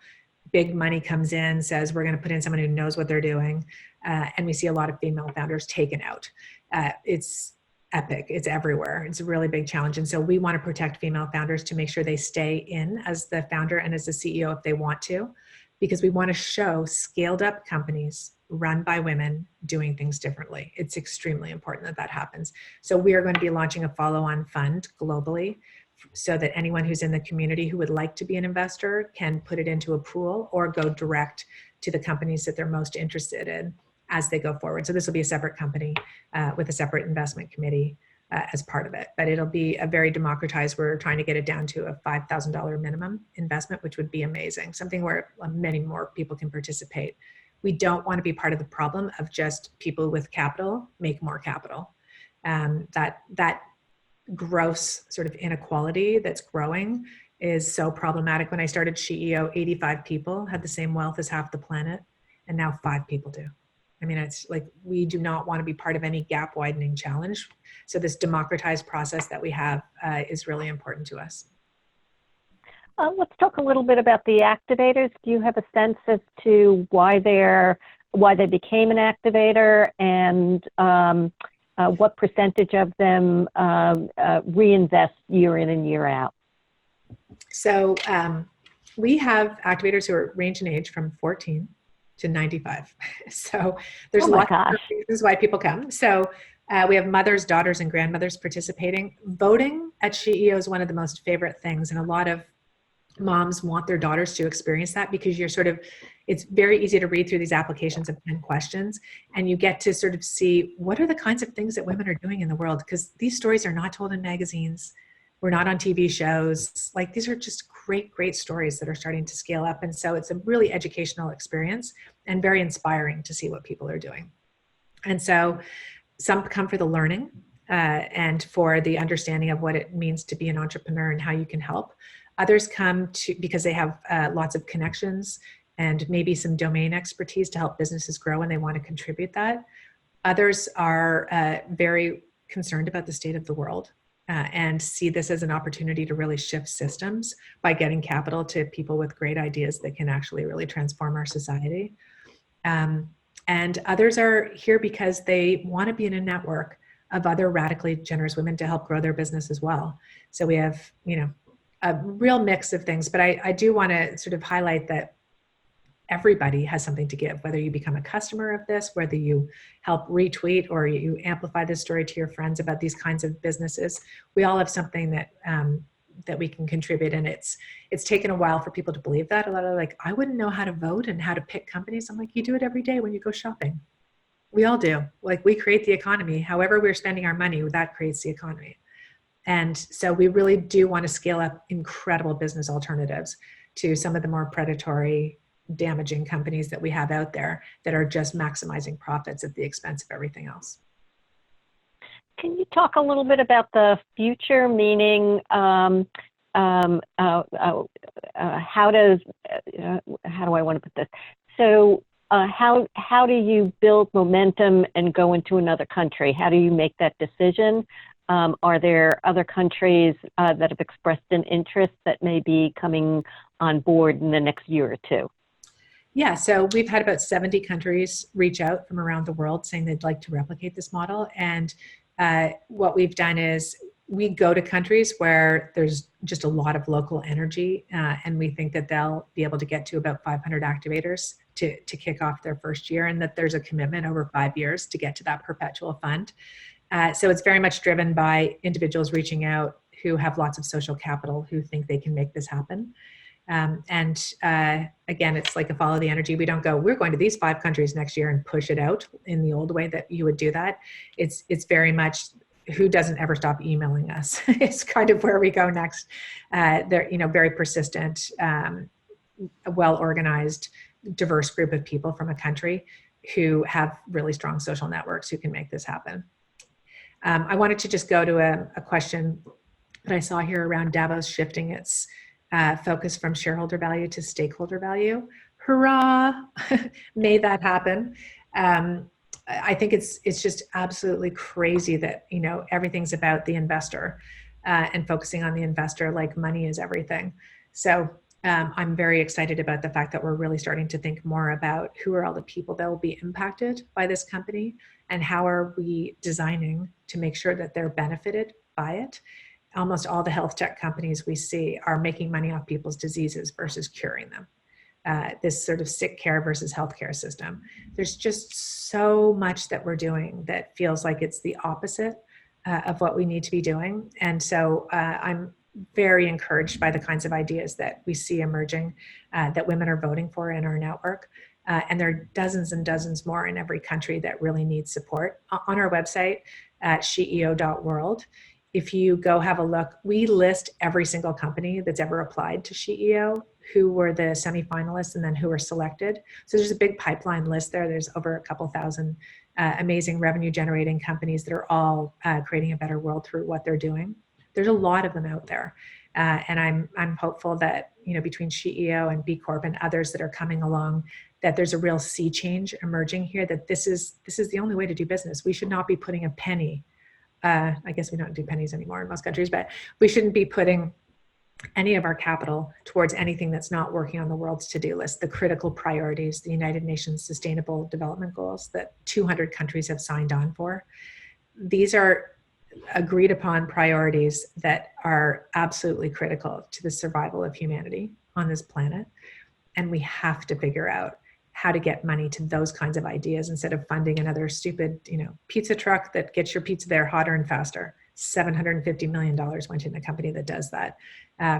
Big money comes in, says we're going to put in someone who knows what they're doing, and we see a lot of female founders taken out. It's epic. It's everywhere. It's a really big challenge. And so we want to protect female founders to make sure they stay in as the founder and as the CEO if they want to, because we want to show scaled up companies run by women doing things differently. It's extremely important that that happens. So we are going to be launching a follow-on fund globally so that anyone who's in the community who would like to be an investor can put it into a pool or go direct to the companies that they're most interested in as they go forward. So this will be a separate company with a separate investment committee as part of it, but it'll be a very democratized. We're trying to get it down to a $5,000 minimum investment, which would be amazing, something where many more people can participate. We don't want to be part of the problem of just people with capital make more capital. That gross sort of inequality that's growing is so problematic. When I started SheEO, 85 people had the same wealth as half the planet, and now 5 people do. I mean, it's like, we do not want to be part of any gap widening challenge. So this democratized process that we have is really important to us. Let's talk a little bit about the activators. Do you have a sense as to why they became an activator, and what percentage of them reinvest year in and year out? So we have activators who are range in age from 14 to 95. So there's lots of reasons why people come. So we have mothers, daughters, and grandmothers participating. Voting at SheEO is one of the most favorite things, and a lot of moms want their daughters to experience that, because it's very easy to read through these applications of 10 questions, and you get to sort of see what are the kinds of things that women are doing in the world, because these stories are not told in magazines. We're not on TV shows. Like, these are just great stories that are starting to scale up. And so it's a really educational experience and very inspiring to see what people are doing. And so some come for the learning and for the understanding of what it means to be an entrepreneur and how you can help. Others come because they have lots of connections and maybe some domain expertise to help businesses grow, and they want to contribute that. Others are very concerned about the state of the world and see this as an opportunity to really shift systems by getting capital to people with great ideas that can actually really transform our society. And others are here because they want to be in a network of other radically generous women to help grow their business as well. So we have, a real mix of things, but I do want to sort of highlight that everybody has something to give, whether you become a customer of this, whether you help retweet or you amplify this story to your friends about these kinds of businesses. We all have something that we can contribute, and it's taken a while for people to believe that. A lot of like, I wouldn't know how to vote and how to pick companies. I'm like, you do it every day when you go shopping. We all do. Like, we create the economy. However we're spending our money, that creates the economy. And so we really do want to scale up incredible business alternatives to some of the more predatory, damaging companies that we have out there that are just maximizing profits at the expense of everything else. Can you talk a little bit about the future, meaning how do I want to put this? So how do you build momentum and go into another country? How do you make that decision? Are there other countries that have expressed an interest that may be coming on board in the next year or two? Yeah, so we've had about 70 countries reach out from around the world saying they'd like to replicate this model. And what we've done is we go to countries where there's just a lot of local energy, and we think that they'll be able to get to about 500 activators to kick off their first year, and that there's a commitment over 5 years to get to that perpetual fund. So it's very much driven by individuals reaching out who have lots of social capital, who think they can make this happen. Again, it's like a follow the energy. We don't go, we're going to these 5 countries next year and push it out in the old way that you would do that. It's very much who doesn't ever stop emailing us. It's kind of where we go next. They're, very persistent, well-organized, diverse group of people from a country who have really strong social networks who can make this happen. I wanted to just go to a question that I saw here around Davos shifting its focus from shareholder value to stakeholder value. Hurrah! May that happen. I think it's just absolutely crazy that everything's about the investor and focusing on the investor like money is everything. So I'm very excited about the fact that we're really starting to think more about who are all the people that will be impacted by this company and how are we designing to make sure that they're benefited by it. Almost all the health tech companies we see are making money off people's diseases versus curing them. This sort of sick care versus healthcare system. There's just so much that we're doing that feels like it's the opposite of what we need to be doing. And so I'm very encouraged by the kinds of ideas that we see emerging that women are voting for in our network. And there are dozens and dozens more in every country that really need support. On our website at SheEO.world, if you go have a look, we list every single company that's ever applied to SheEO, who were the semifinalists and then who were selected. So there's a big pipeline list there. There's over a couple thousand amazing revenue generating companies that are all creating a better world through what they're doing. There's a lot of them out there. And I'm hopeful that, between SheEO and B Corp and others that are coming along, that there's a real sea change emerging here, that this is the only way to do business. We should not be putting a penny. I guess we don't do pennies anymore in most countries, but we shouldn't be putting any of our capital towards anything that's not working on the world's to-do list, the critical priorities, the United Nations Sustainable Development Goals that 200 countries have signed on for. These are agreed upon priorities that are absolutely critical to the survival of humanity on this planet. And we have to figure out how to get money to those kinds of ideas instead of funding another stupid, pizza truck that gets your pizza there hotter and faster. $750 million went in a company that does that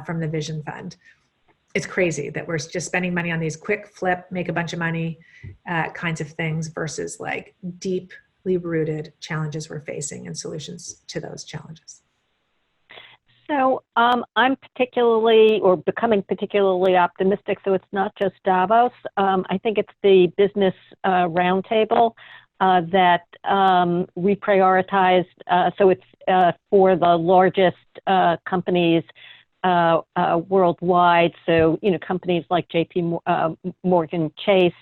from the Vision Fund. It's crazy that we're just spending money on these quick flip, make a bunch of money kinds of things versus like deeply rooted challenges we're facing and solutions to those challenges. So I'm becoming particularly optimistic. So it's not just Davos. I think it's the business roundtable that reprioritized. So it's for the largest companies worldwide. So, companies like JP Morgan Chase,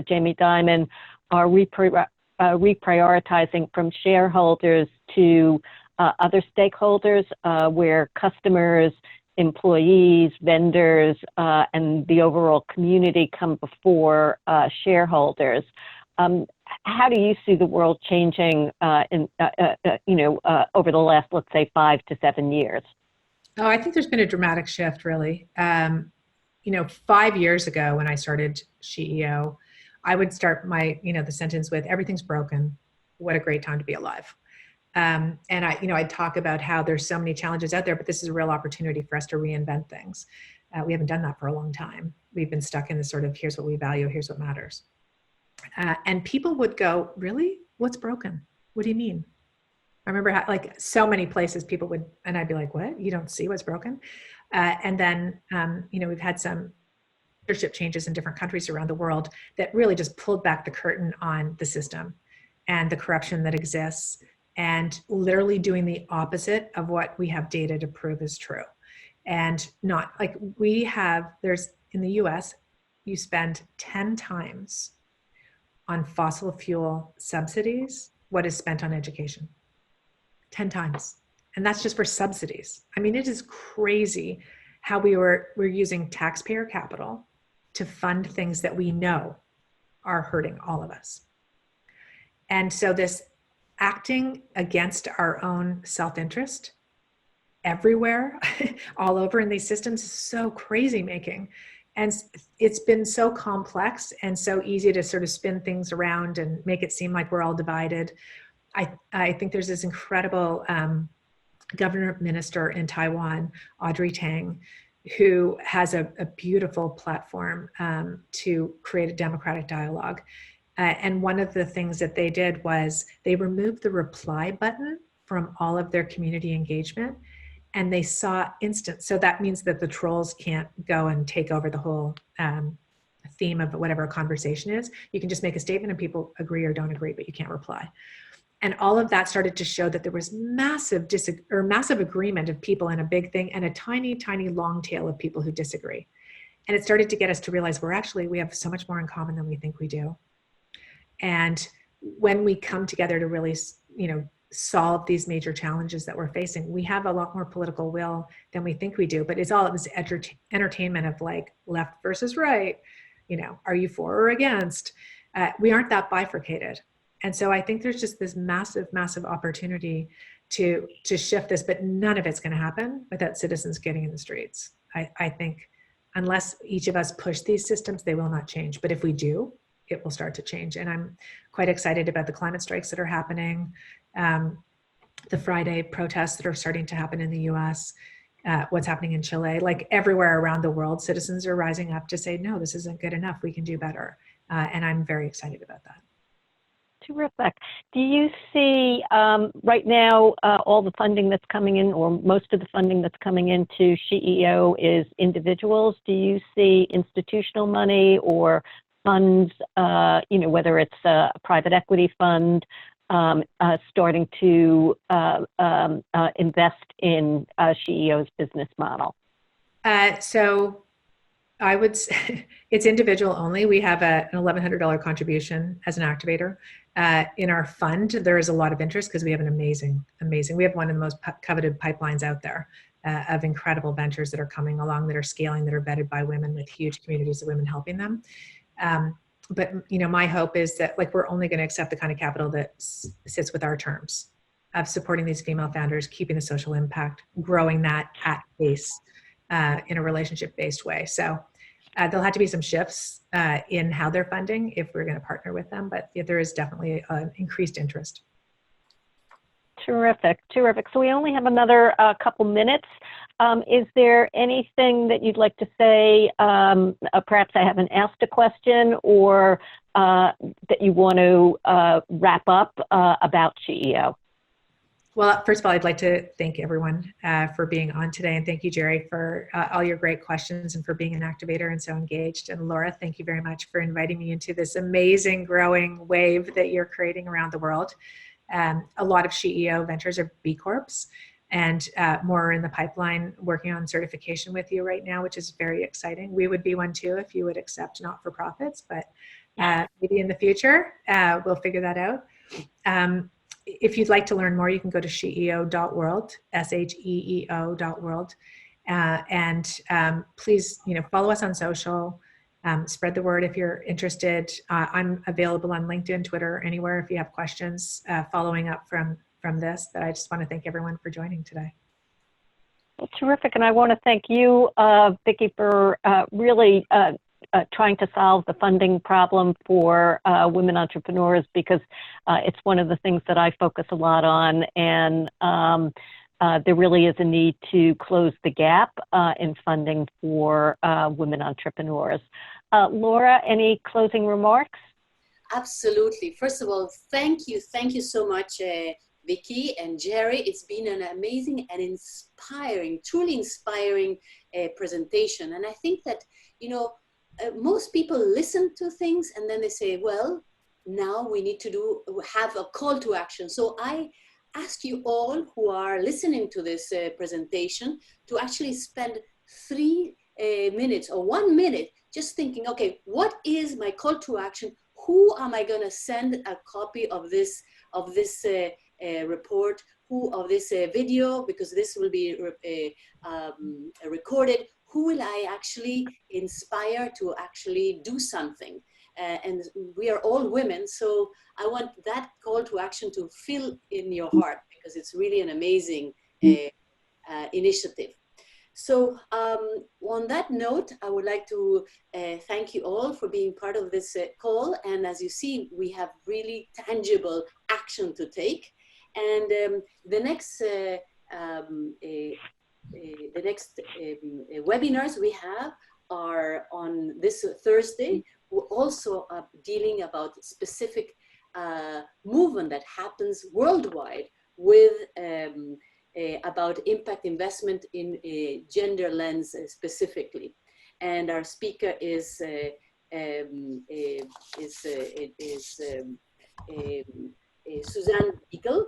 Jamie Dimon are reprioritizing from shareholders to other stakeholders where customers, employees, vendors, and the overall community come before shareholders. How do you see the world changing over the last, let's say, 5 to 7 years? Oh, I think there's been a dramatic shift, really. 5 years ago when I started SheEO, I would start the sentence with, everything's broken. What a great time to be alive. And I'd talk about how there's so many challenges out there, but this is a real opportunity for us to reinvent things. We haven't done that for a long time. We've been stuck in this sort of, here's what we value, here's what matters. And people would go, really? What's broken? What do you mean? I remember how, so many places people would, and I'd be like, what? You don't see what's broken? And then, we've had some leadership changes in different countries around the world that really just pulled back the curtain on the system and the corruption that exists, and literally doing the opposite of what we have data to prove is true. And not like there's in the US, you spend 10 times on fossil fuel subsidies what is spent on education. 10 times. And that's just for subsidies. I mean, it is crazy how we're using taxpayer capital to fund things that we know are hurting all of us. And so this acting against our own self-interest everywhere, all over in these systems is so crazy making. And it's been so complex and so easy to sort of spin things around and make it seem like we're all divided. I think there's this incredible governor minister in Taiwan, Audrey Tang, who has a beautiful platform to create a democratic dialogue. And one of the things that they did was they removed the reply button from all of their community engagement, and they saw instant. So that means that the trolls can't go and take over the whole theme of whatever a conversation is. You can just make a statement and people agree or don't agree, but you can't reply. And all of that started to show that there was massive agreement of people in a big thing and a tiny, tiny long tail of people who disagree. And it started to get us to realize we have so much more in common than we think we do. And when we come together to really, solve these major challenges that we're facing, we have a lot more political will than we think we do. But it's all this entertainment of like left versus right. Are you for or against? We aren't that bifurcated. And so I think there's just this massive, massive opportunity to shift this, but none of it's going to happen without citizens getting in the streets. I think unless each of us push these systems, they will not change. But if we do, it will start to change. And I'm quite excited about the climate strikes that are happening, the Friday protests that are starting to happen in the US, what's happening in Chile, like everywhere around the world, citizens are rising up to say, no, this isn't good enough. We can do better. And I'm very excited about that. Terrific. Do you see right now all the funding that's coming in, or most of the funding that's coming into SheEO is individuals? Do you see institutional money or funds, whether it's a private equity fund, starting to invest in SheEO's business model? So I would say it's individual only. We have an $1,100 contribution as an activator. In our fund, there is a lot of interest because we have an amazing, we have one of the most coveted pipelines out there of incredible ventures that are coming along, that are scaling, that are vetted by women with huge communities of women helping them. But my hope is that we're only going to accept the kind of capital that sits with our terms of supporting these female founders, keeping the social impact, growing that at pace in a relationship-based way. So there'll have to be some shifts in how they're funding if we're going to partner with them, but there is definitely an increased interest. Terrific. So we only have another couple minutes. Is there anything that you'd like to say? Perhaps I haven't asked a question, or that you want to wrap up about SheEO? Well, first of all, I'd like to thank everyone for being on today. And thank you, Geri, for all your great questions and for being an activator and so engaged. And Laura, thank you very much for inviting me into this amazing growing wave that you're creating around the world. A lot of SheEO ventures are B Corps, and more are in the pipeline working on certification with you right now, which is very exciting. We would be one too if you would accept not-for-profits, but maybe in the future, we'll figure that out. If you'd like to learn more, you can go to SheEO.world, SheEO.world. And please, follow us on social, spread the word if you're interested. I'm available on LinkedIn, Twitter, anywhere if you have questions following up from this. But I just want to thank everyone for joining today. Well, terrific. And I want to thank you, Vicki, for really trying to solve the funding problem for women entrepreneurs, because it's one of the things that I focus a lot on, and there really is a need to close the gap in funding for women entrepreneurs. Laura, any closing remarks? Absolutely. First of all, thank you so much, Vicki and Geri. It's been an amazing and inspiring, truly inspiring presentation. And I think that, most people listen to things and then they say, well, now we need to have a call to action. So I ask you all who are listening to this presentation to actually spend 3 minutes or 1 minute just thinking, okay, what is my call to action? Who am I going to send a copy of this report? Who of this video, because this will be recorded? Who will I actually inspire to actually do something? And we are all women, so I want that call to action to feel in your heart, because it's really an amazing initiative. So on that note, I would like to thank you all for being part of this call. And as you see, we have really tangible action to take. And the next webinars we have are on this Thursday. We're also dealing about specific movement that happens worldwide with about impact investment in a gender lens specifically. And our speaker is Suzanne Beagle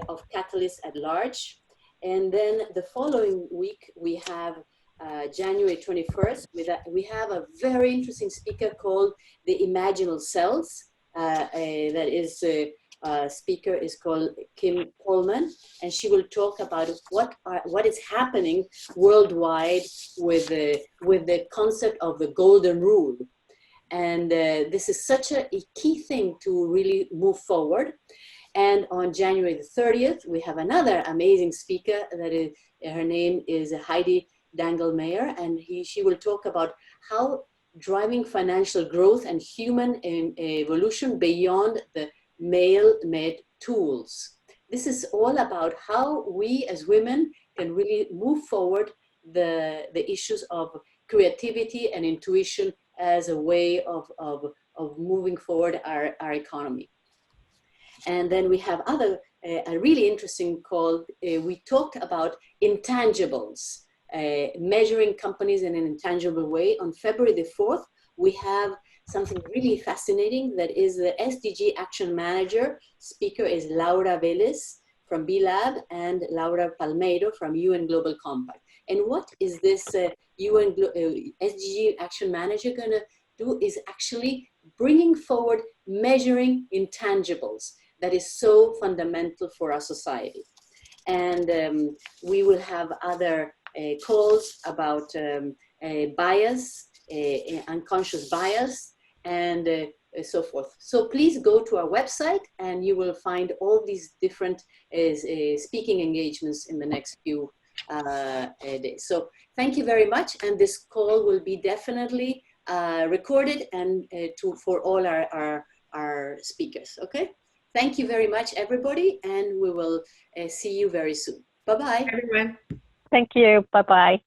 of Catalyst at Large. And then the following week, we have January 21st, we have a very interesting speaker called the Imaginal Cells. That is, speaker is called Kim Coleman, and she will talk about what is happening worldwide with the concept of the golden rule. And this is such a key thing to really move forward. And on January the 30th, we have another amazing speaker that is, her name is Heidi Dangelmeyer, and she will talk about how driving financial growth and human evolution beyond the male-made tools. This is all about how we as women can really move forward the issues of creativity and intuition as a way of moving forward our economy. And then we have a really interesting call. We talk about intangibles, measuring companies in an intangible way. On February the 4th, we have something really fascinating that is the SDG Action Manager. Speaker is Laura Vélez from B-Lab and Laura Palmeiro from UN Global Compact. And what is this SDG Action Manager gonna do is actually bringing forward measuring intangibles that is so fundamental for our society. And we will have other calls about bias, unconscious bias, and so forth. So please go to our website and you will find all these different speaking engagements in the next few days. So thank you very much. And this call will be definitely recorded and for all our speakers, okay? Thank you very much, everybody, and we will see you very soon. Bye-bye. Everyone. Thank you. Bye-bye.